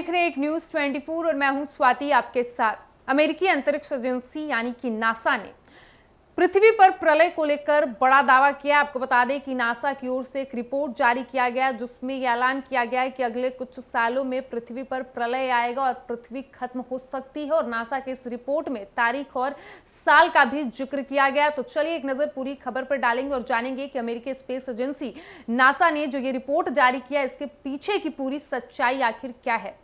देख रहे हैं एक न्यूज 24 और मैं हूं स्वाति आपके साथ। अमेरिकी अंतरिक्ष एजेंसी यानी कि नासा ने पृथ्वी पर प्रलय को लेकर बड़ा दावा किया। आपको बता दें कि नासा की ओर से एक रिपोर्ट जारी किया गया जिसमें यह ऐलान किया गया है कि अगले कुछ सालों में पृथ्वी पर प्रलय आएगा और पृथ्वी खत्म हो सकती है। और नासा के इस रिपोर्ट में तारीख और साल का भी जिक्र किया गया। तो चलिए एक नजर पूरी खबर पर डालेंगे और जानेंगे कि अमेरिकी स्पेस एजेंसी नासा ने जो ये रिपोर्ट जारी किया इसके पीछे की पूरी सच्चाई आखिर क्या है।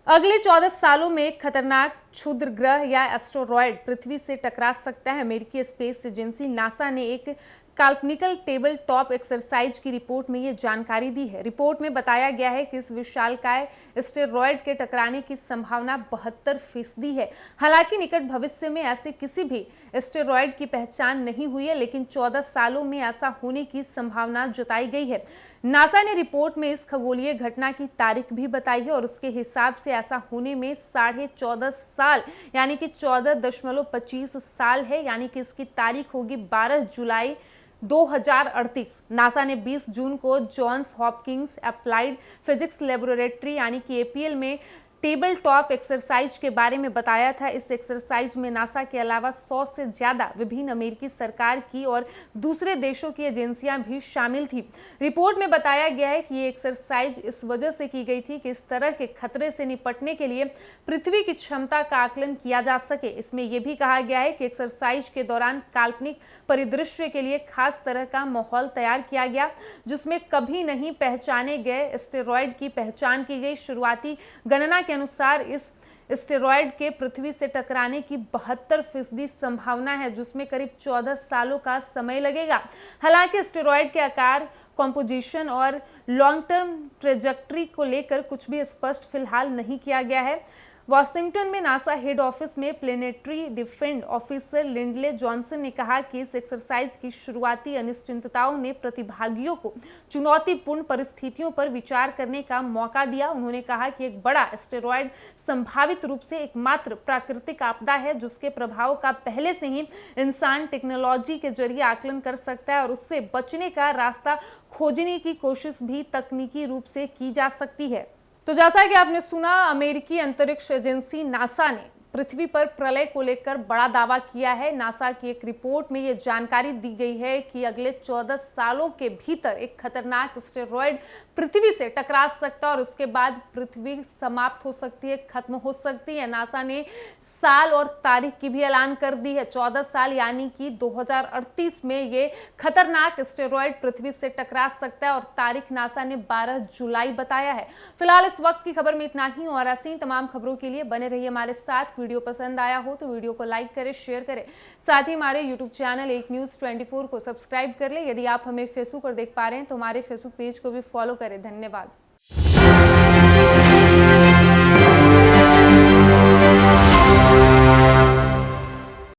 अगले 14 सालों में खतरनाक क्षुद्र ग्रह या एस्टेरॉयड पृथ्वी से टकरा सकता है। अमेरिकी स्पेस एजेंसी नासा ने एक काल्पनिकल टेबल टॉप एक्सरसाइज की रिपोर्ट में यह जानकारी दी है। रिपोर्ट में बताया गया है कि इस विशालकाय एस्टेरॉयड के टकराने की संभावना 72% है। हालांकि निकट भविष्य में ऐसे किसी भी एस्टेरॉयड की पहचान नहीं हुई है, लेकिन 14 सालों में ऐसा होने की संभावना जताई गई है। नासा ने रिपोर्ट में इस खगोलीय घटना की तारीख भी बताई है और उसके हिसाब से ऐसा होने में 14.5 साल यानी कि 14.25 साल है, यानी कि इसकी तारीख होगी 12 जुलाई 2038। नासा ने 20 जून को Johns Hopkins applied physics laboratory यानी कि एपीएल में टेबल टॉप एक्सरसाइज के बारे में बताया था। इस एक्सरसाइज में नासा के अलावा 100 से ज्यादा विभिन्न अमेरिकी सरकार की और दूसरे देशों की एजेंसियां भी शामिल थी। रिपोर्ट में बताया गया है कि ये एक्सरसाइज इस वजह से की गई थी कि इस तरह के खतरे से निपटने के लिए पृथ्वी की क्षमता का आकलन किया जा सके। इसमें यह भी कहा गया है कि एक्सरसाइज के दौरान काल्पनिक परिदृश्य के लिए खास तरह का माहौल तैयार किया गया जिसमें कभी नहीं पहचाने गए एस्टेरॉयड की पहचान की गई। शुरुआती गणना के अनुसार इस एस्टेरॉयड के पृथ्वी से टकराने की 72% संभावना है, जिसमें करीब 14 सालों का समय लगेगा। हालांकि एस्टेरॉयड के आकार, कॉम्पोजिशन और लॉन्ग टर्म ट्रेजेक्ट्री को लेकर कुछ भी स्पष्ट फिलहाल नहीं किया गया है। वाशिंगटन में नासा हेड ऑफिस में planetary defence officer Lindley Johnson ने कहा कि इस एक्सरसाइज की शुरुआती अनिश्चितताओं ने प्रतिभागियों को चुनौतीपूर्ण परिस्थितियों पर विचार करने का मौका दिया। उन्होंने कहा कि एक बड़ा एस्टेरॉयड संभावित रूप से एकमात्र प्राकृतिक आपदा है जिसके प्रभाव का पहले से ही इंसान टेक्नोलॉजी के जरिए आकलन कर सकता है और उससे बचने का रास्ता खोजने की कोशिश भी तकनीकी रूप से की जा सकती है। तो जैसा कि आपने सुना, अमेरिकी अंतरिक्ष एजेंसी नासा ने पृथ्वी पर प्रलय को लेकर बड़ा दावा किया है। नासा की एक रिपोर्ट में यह जानकारी दी गई है कि अगले 14 सालों के भीतर एक खतरनाक एस्टेरॉयड पृथ्वी से टकरा सकता है और उसके बाद पृथ्वी समाप्त हो सकती है, खत्म हो सकती है। नासा ने साल और तारीख की भी ऐलान कर दी है। 14 साल यानी कि 2038 में ये खतरनाक एस्टेरॉयड पृथ्वी से टकरा सकता है और तारीख नासा ने 12 जुलाई बताया है। फिलहाल इस वक्त की खबर में इतना ही और ऐसी तमाम खबरों के लिए बने रहिए हमारे साथ। वीडियो पसंद आया हो तो वीडियो को लाइक करें, शेयर करें। साथ ही हमारे यूट्यूब चैनल एक न्यूज 24 को सब्सक्राइब कर ले। यदि आप हमें फेसबुक पर देख पा रहे हैं तो हमारे फेसबुक पेज को भी फॉलो करें। धन्यवाद।